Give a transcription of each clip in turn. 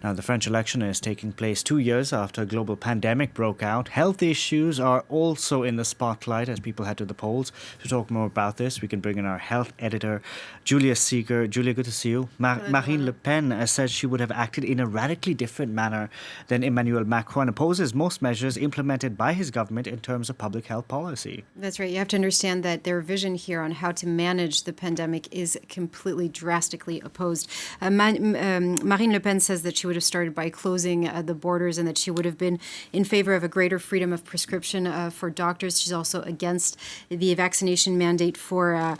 Now, the French election is taking place 2 years after a global pandemic broke out. Health issues are also in the spotlight as people head to the polls. To talk more about this, we can bring in our health editor, Julia Seeger. Julia, good to see you. Marine Le Pen says she would have acted in a radically different manner than Emmanuel Macron, opposes most measures implemented by his government in terms of public health policy. That's right. You have to understand that their vision here on how to manage the pandemic is completely drastically opposed. Marine Le Pen says that she would have started by closing the borders and that she would have been in favor of a greater freedom of prescription for doctors. She's also against the vaccination mandate for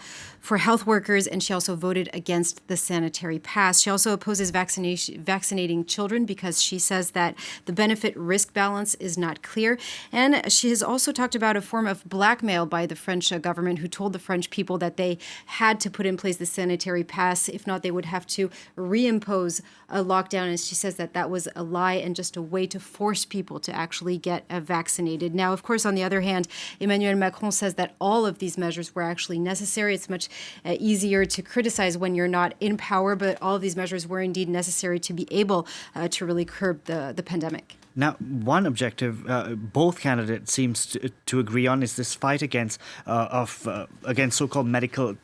health workers, and she also voted against the sanitary pass. She also opposes vaccinating children because she says that the benefit-risk balance is not clear. And she has also talked about a form of blackmail by the French government, who told the French people that they had to put in place the sanitary pass. If not, they would have to reimpose a lockdown. And she says that that was a lie and just a way to force people to actually get vaccinated. Now, of course, on the other hand, Emmanuel Macron says that all of these measures were actually necessary. It's much easier to criticize when you're not in power, but all of these measures were indeed necessary to be able to really curb the pandemic. Now, one objective both candidates seems to agree on is this fight against so-called medical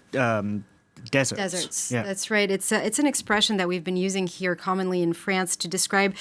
deserts. Yeah. That's right. It's an expression that we've been using here commonly in France to describe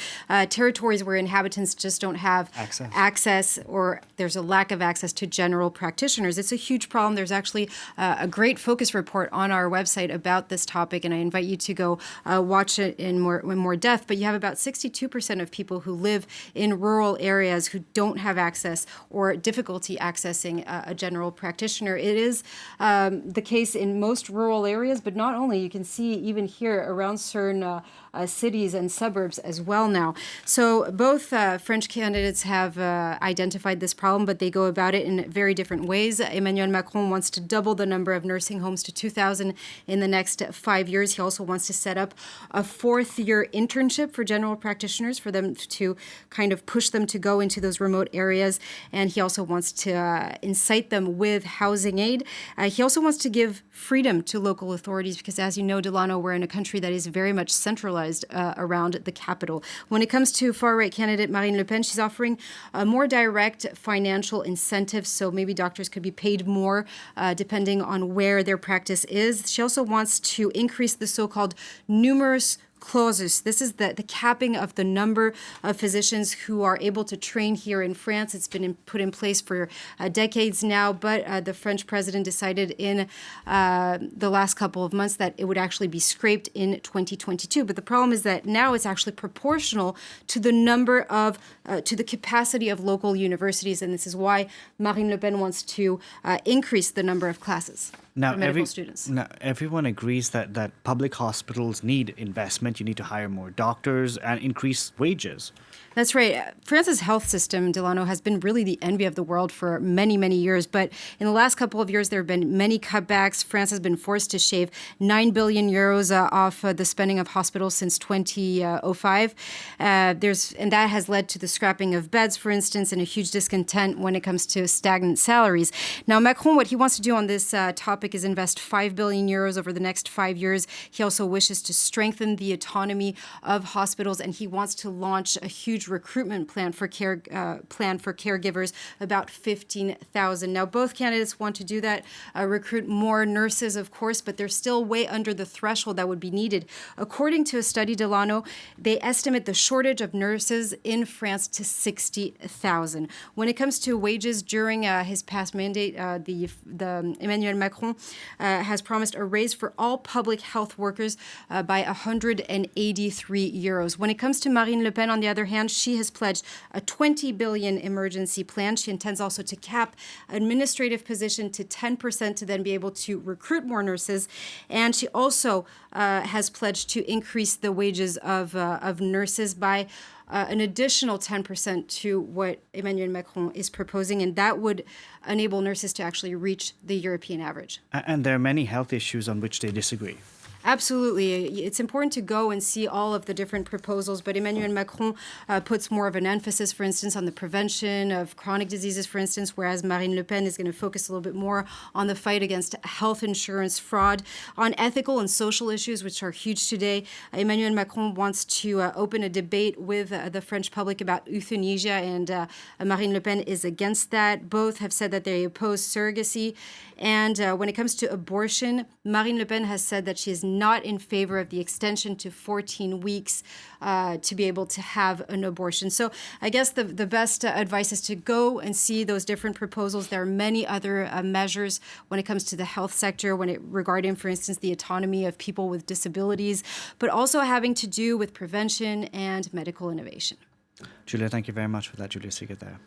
territories where inhabitants just don't have access, or there's a lack of access to general practitioners. It's a huge problem. There's actually a great focus report on our website about this topic, and I invite you to go watch it in more depth. But you have about 62% of people who live in rural areas who don't have access or difficulty accessing a general practitioner. It is the case in most rural areas, but not only. You can see even here around certain cities and suburbs as well now. So both French candidates have identified this problem, but they go about it in very different ways. Emmanuel Macron wants to double the number of nursing homes to 2,000 in the next 5 years. He also wants to set up a fourth-year internship for general practitioners, for them to kind of push them to go into those remote areas. And he also wants to incite them with housing aid. He also wants to give freedom to local authorities because, as you know, Delano, we're in a country that is very much centralized around the capital. When it comes to far-right candidate Marine Le Pen, she's offering a more direct financial incentive, so maybe doctors could be paid more depending on where their practice is. She also wants to increase the so-called numerus clausus. This is the capping of the number of physicians who are able to train here in France. It's been put in place for decades now, but the French president decided in the last couple of months that it would actually be scraped in 2022. But the problem is that now it's actually proportional to the number of, to the capacity of local universities, and this is why Marine Le Pen wants to increase the number of classes. Now, Students. Now, everyone agrees that public hospitals need investment. You need to hire more doctors and increase wages. That's right. France's health system, Delano, has been really the envy of the world for many, many years. But in the last couple of years, there have been many cutbacks. France has been forced to shave 9 billion euros off the spending of hospitals since 2005. And that has led to the scrapping of beds, for instance, and a huge discontent when it comes to stagnant salaries. Now, Macron, what he wants to do on this topic is invest 5 billion euros over the next 5 years. He also wishes to strengthen the autonomy of hospitals, and he wants to launch a huge recruitment plan for caregivers, about 15,000. Now, both candidates want to do that, recruit more nurses, of course, but they're still way under the threshold that would be needed. According to a study, Delano, they estimate the shortage of nurses in France to 60,000. When it comes to wages, during his past mandate, the Emmanuel Macron has promised a raise for all public health workers by 183 euros. When it comes to Marine Le Pen, on the other hand, she has pledged a 20 billion emergency plan. She intends also to cap administrative position to 10% to then be able to recruit more nurses. And she also has pledged to increase the wages of nurses by an additional 10% to what Emmanuel Macron is proposing, and that would enable nurses to actually reach the European average. And there are many health issues on which they disagree. Absolutely. It's important to go and see all of the different proposals, but Emmanuel Macron puts more of an emphasis, for instance, on the prevention of chronic diseases, for instance, whereas Marine Le Pen is going to focus a little bit more on the fight against health insurance fraud, on ethical and social issues, which are huge today. Emmanuel Macron wants to open a debate with the French public about euthanasia, and Marine Le Pen is against that. Both have said that they oppose surrogacy. And when it comes to abortion, Marine Le Pen has said that she is not in favor of the extension to 14 weeks to be able to have an abortion. So I guess the best advice is to go and see those different proposals. There are many other measures when it comes to the health sector, regarding, for instance, the autonomy of people with disabilities, but also having to do with prevention and medical innovation. Julia, thank you very much for that. Julia Seeger there.